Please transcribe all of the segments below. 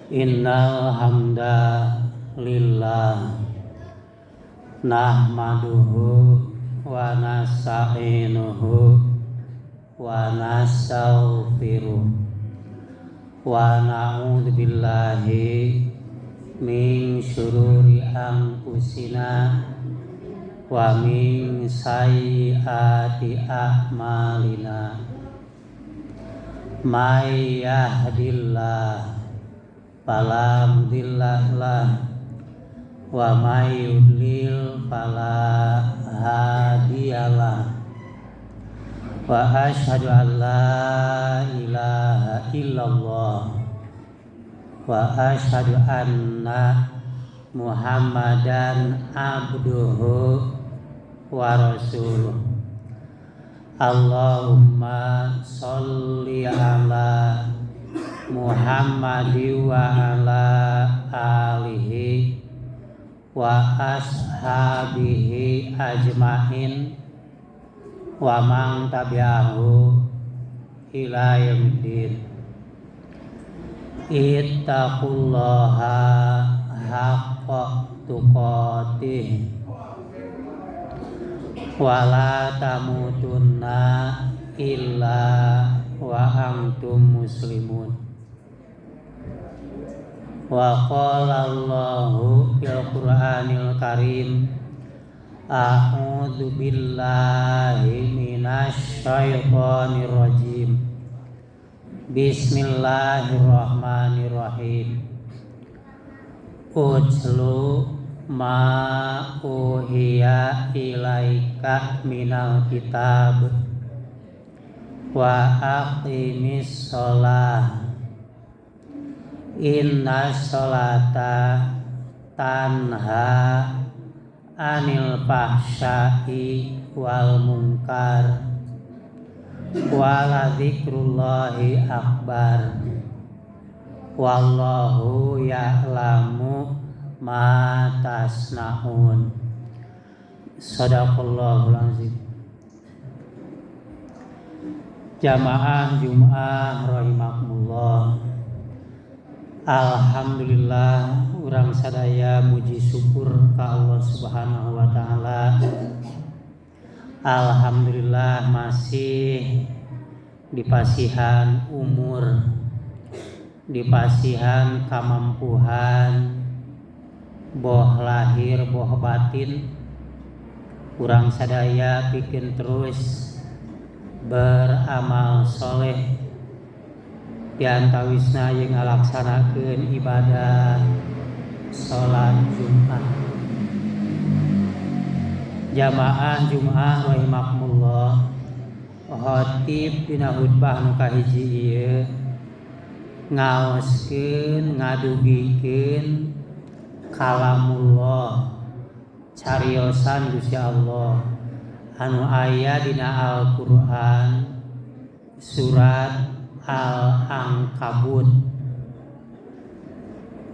Innal hamdalillah nahmaduhu wa nasta'inuhu wa nastaghfiruh wa na'udzu billahi min syururi anfusina wa min sayyiati a'malina. May yahdillahu fala mudilla lahu wa may yudlil fala hadiyalah. Wa asyhadu an la ilaha illallah wa asyhadu anna Muhammadan abduhu wa rasuluh. Allahumma sholli ala Muhammadi wa ala alihi wa ashabihi ajmain wa man tabi'ahu ila yaumiddin. Ittaqullaha haqqa tuqatih wa la tamutunna illa wa antum muslimun. Wa qala Allahu fil Qur'anil Karim, a'udzu billahi minasy syaithanir rajim. Bismillahirrahmanirrahim. Utlu ma uhiya ilaika minal kitab wa aqimis shalah. Inna sholata tanha anil fahsya'i wal munkar wa la dzikrullahi akbar wallahu ya'lamu ma tasna'un. Shadaqallahul azim. Jamaah Jumat rahimakumullah. Alhamdulillah, urang sadaya muji syukur ka Allah Subhanahu wa taala. Alhamdulillah masih dipasihan umur, dipasihan kamampuhan, boh lahir boh batin. Urang sadaya pikeun terus beramal soleh diantawisna yang ngalaksanakeun ibadah sholat Jumat. Jamaah Jumat rahimakumullah, khatib dina khutbah nu kahiji ieu ngaoskeun ngadugikeun kalamullah, cariosan Gusti Allah anu aya dina Al-Qur'an surat Al-Ankabut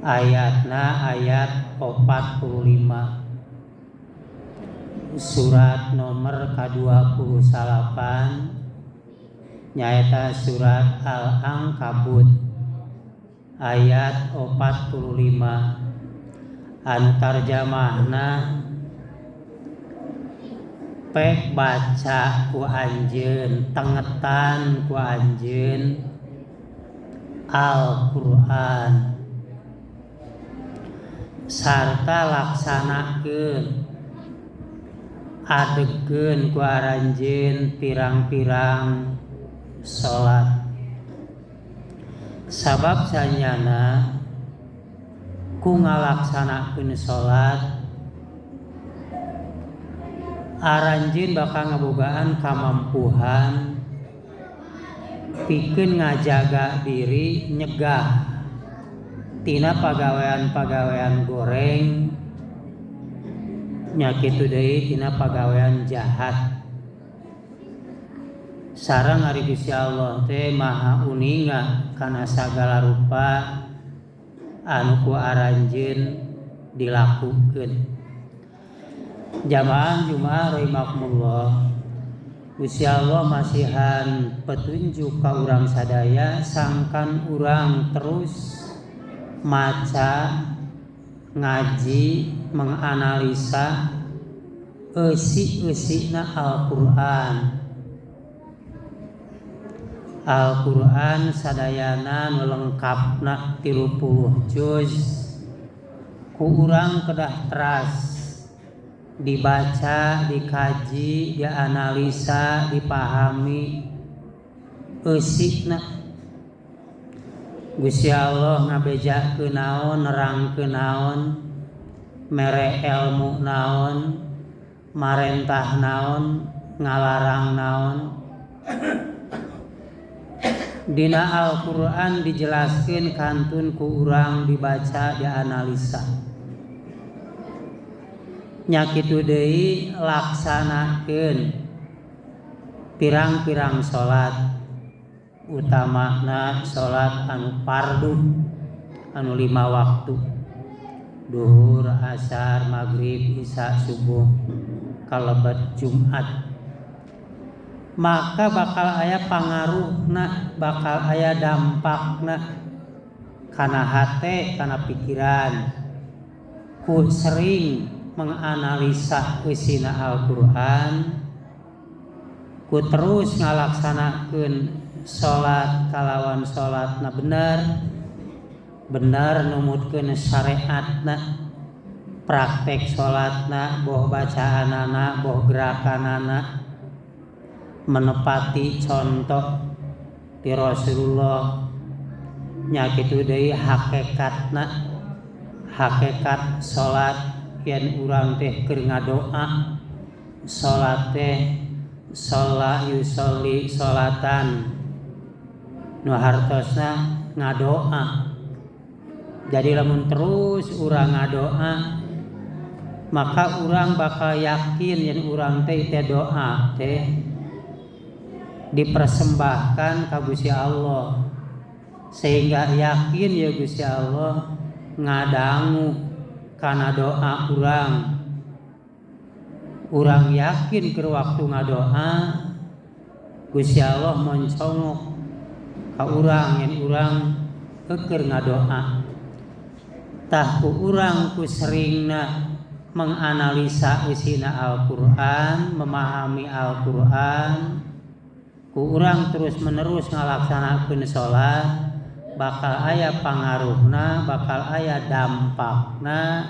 ayatna ayat 45, surat nomor ke-28 nyaeta surat Al-Ankabut ayat 45 anu tarjamahna pek baca ku anjeun, tengetan ku anjeun Al-Qur'an sarta laksanakeun adegeun ku aranjeun pirang-pirang salat. Sabab sanyana ku ngalaksanakeun salat aranjeun bakal ngabogaan kamampuhan pikeun ngajaga diri nyegah tina pagawean-pagawean goreng nya kitu deui tina pagawean jahat. Sareng ari Gusti Allah teh maha uninga kana sagala rupa anu ku aranjeun dilakukeun. Jamaah Jumat rahimakumullah, Gusti Allah masihan petunjuk ka urang sadaya sangkan urang terus maca, ngaji, menganalisa isi-isina Al-Qur'an. Al-Qur'an sadayana nu lengkapna 30 juz ku urang kedah teras dibaca, dikaji, dianalisa, dipahami eusina. Gusti Allah ngabejakeun naon, nerangkeun naon, mere ilmu naon, marentah naon, ngalarang naon. Dina Al-Qur'an dijelaskeun kantun ku urang dibaca, dianalisa. Nya kitu deui laksanakeun pirang-pirang salat, utamana salat anu fardu anu 5 waktu, duhur, asar, maghrib, isya, subuh, kalebet Jumat. Maka bakal aya pangaruhna, bakal aya dampakna kana hate, kana pikiran ku sering menganalisa isina Al-Qur'an, ku terus ngalaksanakeun salat kalawan salatna bener numutkeun syariatna, praktek salatna, boh bacaanana, boh gerakanana menepati contoh ti Rasulullah. Nya kitu deui hakikatna, hakikat salat yen urang teh keur ngadoa. Salat teh shalla yusolli salatan nu hartosna ngadoa. Jadi lamun terus urang ngadoa, maka urang bakal yakin yen urang teh doa teh dipersembahkan ka Gusti Allah, sehingga yakin ya Gusti Allah ngadangu kana doa urang. Urang yakin keur waktu ngadoa Gusti Allah moncongok ka urang yen urang keur ngadoa. Tah ku urang ku seringna menganalisa isina Al-Qur'an, memahami Al-Qur'an, ku urang terus menerus ngalaksanakeun salat, bakal aya pangaruhna, bakal aya dampakna.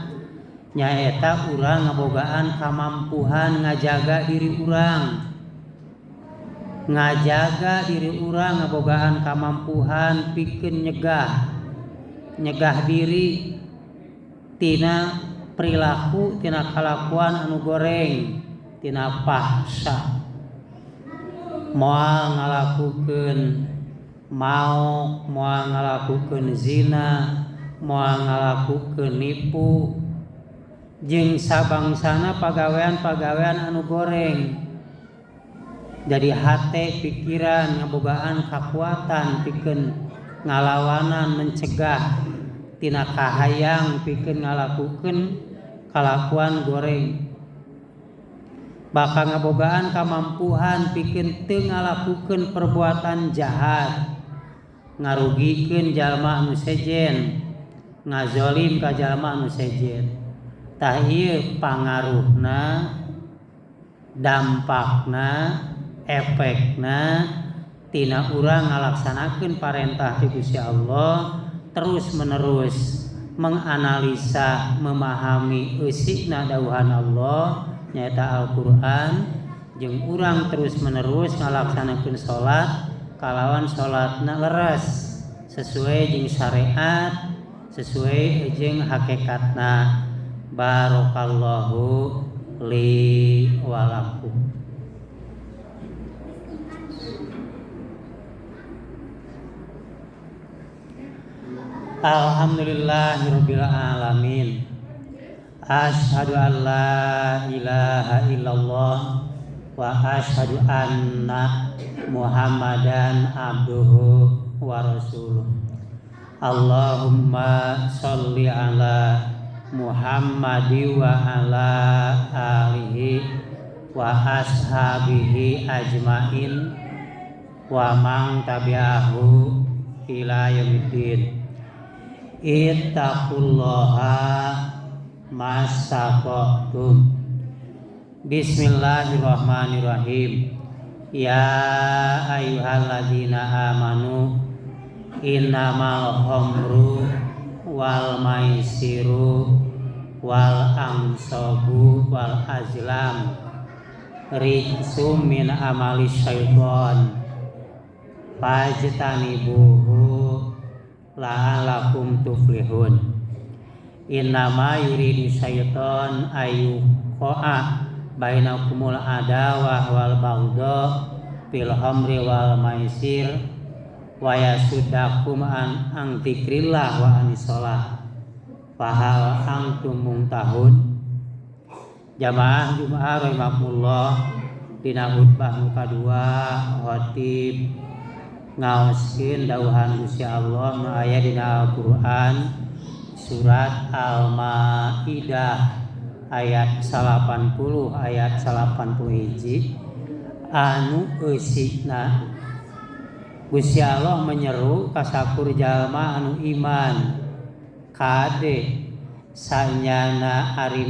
Nyaeta urang ngabogaan kamampuhan ngajaga diri urang, ngajaga diri urang ngabogaan kamampuhan pikeun nyegah diri tina perilaku, tina kalakuan anu goreng, tina fahsya. Moal ngalakukeun maok, moal ngalakukeun zina, moal ngalakukeun nipu, jeung sabangsana pagawean-pagawean anu goreng. Jadi hate pikiran ngabogaan kakuatan pikeun ngalawanan, mencegah tina kahayang pikeun ngalakukeun kalakuan goreng. Bakal ngabogaan kamampuhan pikeun teu ngalakukeun perbuatan jahat, ngarugikeun jalma anu sejen, ngazolim ka jalma anu sejen. Tah ieu pangaruhna, dampakna, efekna tina urang ngalaksanakeun parentah ti Gusti Allah, terus menerus menganalisa, memahami eusina dawuhan Allah nyaeta Al-Qur'an, jeung urang terus menerus ngalaksanakeun salat kalawan salatna leres sesuai jeung syariat, sesuai jeung hakikatna. Barakallahu li wa lakum. Alhamdulillahirabbil alamin. Asyhadu an la ilaha illallah wa asyhadu anna Muhammadan abduhu wa rasuluh. Allahumma sholli ala Muhammadi wa ala alihi wa ashabihi ajmain wa man tabi'ahu ila yaumiddin. ittaqullaha masaqtum. Bismillahirrahmanirrahim. Ya ayyuhalladzina amanu innamal khamru wal maisiru wal ansabu wal azlam rijsum min amali syaiton fajtanibuhu la'alakum tuflihun. Innama yuridu syaiton ayyuqa bainakumul adawah wal baghdha fil khamri wal maisir wa yasuddakum an dzikrillah wa anis shalah fahal antum muntahun. Jamaah Jumat rahimakumullah, dina khutbah nu kadua khatib ngaoskeun dawuhan Gusti Allah nu aya dina Al-Qur'an surat Al-Maidah ayat 80 ayat 81 anu eusikna Gusti Allah menyeru ka sakur jalma anu iman kade sanyana ari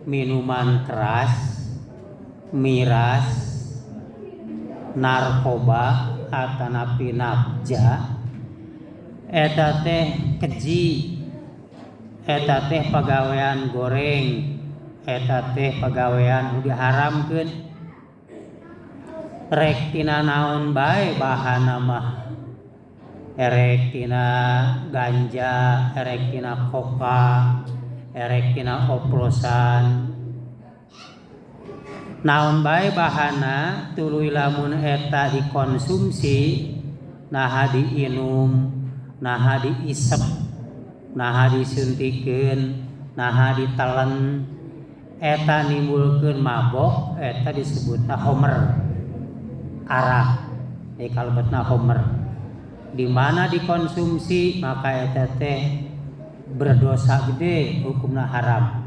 minuman keras, miras, narkoba atanapi nafja eta teh keji, eta teh pagawean goreng, eta teh pagawean nu diharamkeun. Rek tina naon bae bahanna mah, erek tina ganja, erek tina koka, erek tina oplosan. Naon bae bahanna tuluy lamun eta dikonsumsi, naha diinum, naha diisep, naha disuntikeun, naha ditelen, eta nimbulkeun mabok, eta disebutna homer, arah, kalebetna homer. Di mana dikonsumsi maka eta teh berdosa gede, hukumna haram.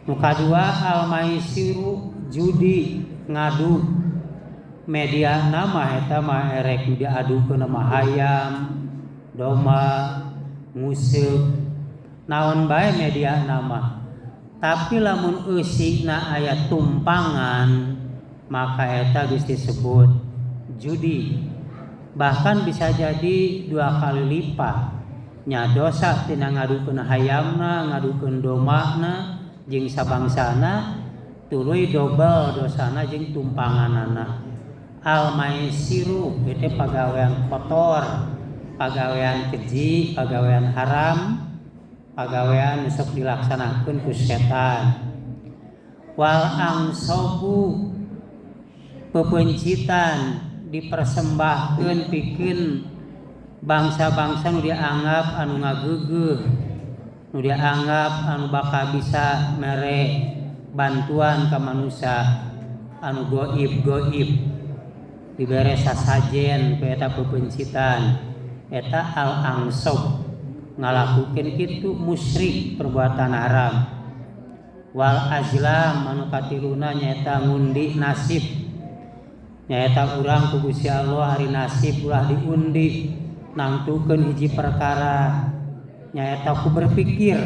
Nu kadua al-maisiru judi ngadu, media nama eta mah erek diadukeun nama hayam, doma, musik, naon bae media nama. Tapi lamun eusikna aya tumpangan maka eta geus disebut judi. Bahkan bisa jadi 2 kali lipat. Nya dosa tina ngadukeun hayamna, ngadukeun domana jeung sabangsana, tuluy dobel dosana jeung tumpanganana. Al-maisiru itu pagawean kotor, pagawean keji, pagawean haram, pagawean sok dilaksanakeun ku setan. Wal ansabu pepencitan dipersembahkeun pikeun bangsa-bangsa nu dianggap anu ngageugeuh, nu dianggap anu bakal bisa mere bantuan ka manusia, anu goib-goib dibere sasajen ku eta pepencitan. Eta al-ansab ngalakukeun kitu musyrik, perbuatan haram. Wal azlam anu katiluna nyaeta ngundi nasib, nyaeta urang ku Gusti Allah hari nasib ulah diundi nangtukeun hiji perkara, nyaeta ku berpikir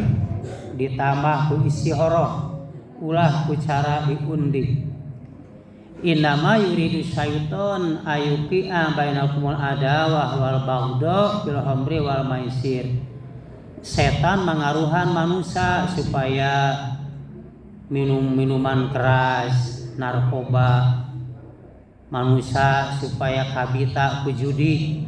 ditambah ku istihoroh ulah ku cara diundi. Innama yuridu syaiton ayuqi'a bainakumul adawah wal baghdha fil khamri wal maisir. Setan mengaruhan manusia supaya minum-minuman keras, narkoba, manusia supaya kabita ku judi.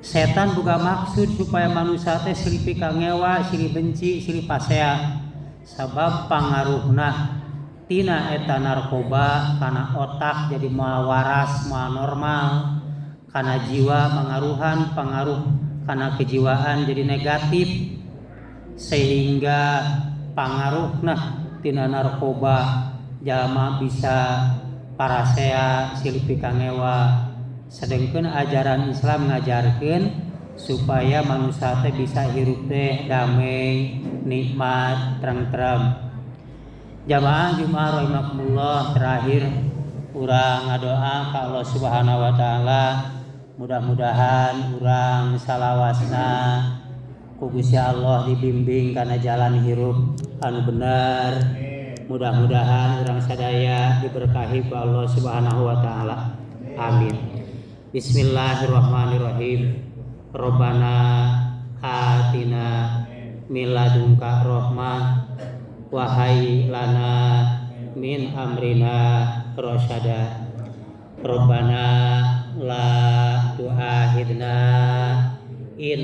Setan boga maksud supaya manusia teh silih pikangewa, silih benci, silih pasea. Sabab pangaruhna tina eta narkoba kana otak jadi moal waras, moal normal, kana jiwa mengaruhan, pengaruh kana kejiwaan jadi negatif, sehingga pangaruhna tina narkoba jalma bisa parasea, silih pikangewa. Sedengkeun ajaran Islam ngajarkeun supaya manusia teh bisa hirup teh damai, nikmat, terang-terang. Jamaah Jumat rahimakumullah, terakhir urang ngadoa ka Allah Subhanahu wa taala Mudah-mudahan urang salawasna ku Gusti Allah dibimbing kana jalan hirup anu bener. Mudah-mudahan urang sadaya diberkahi ku Allah Subhanahu wa taala. Amin. Bismillahirrahmanirrahim. Rabbana atina min ladunka rahmah wa hayyi lana min amrina rasyada. Rabbana la tu'akhidna in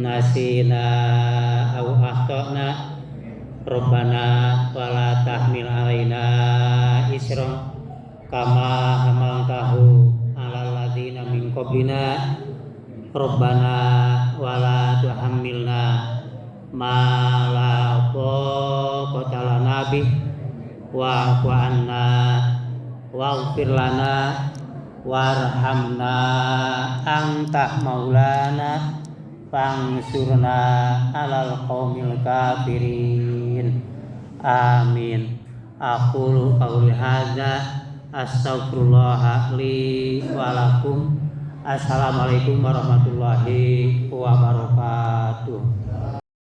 nasina aw akhtana. Rabbana wala tahmil alaina isra kama hamaltahu alal ladzina min qablina. Rabbana wala tuhammilna ma la taqata lana bih wa'fu anna waghfir lana warhamna anta maulana fansurna alal qaumil kafirin. Amin. Aqulu qauli hadza astaghfirullah li wa lakum. Assalamualaikum warahmatullahi wabarakatuh.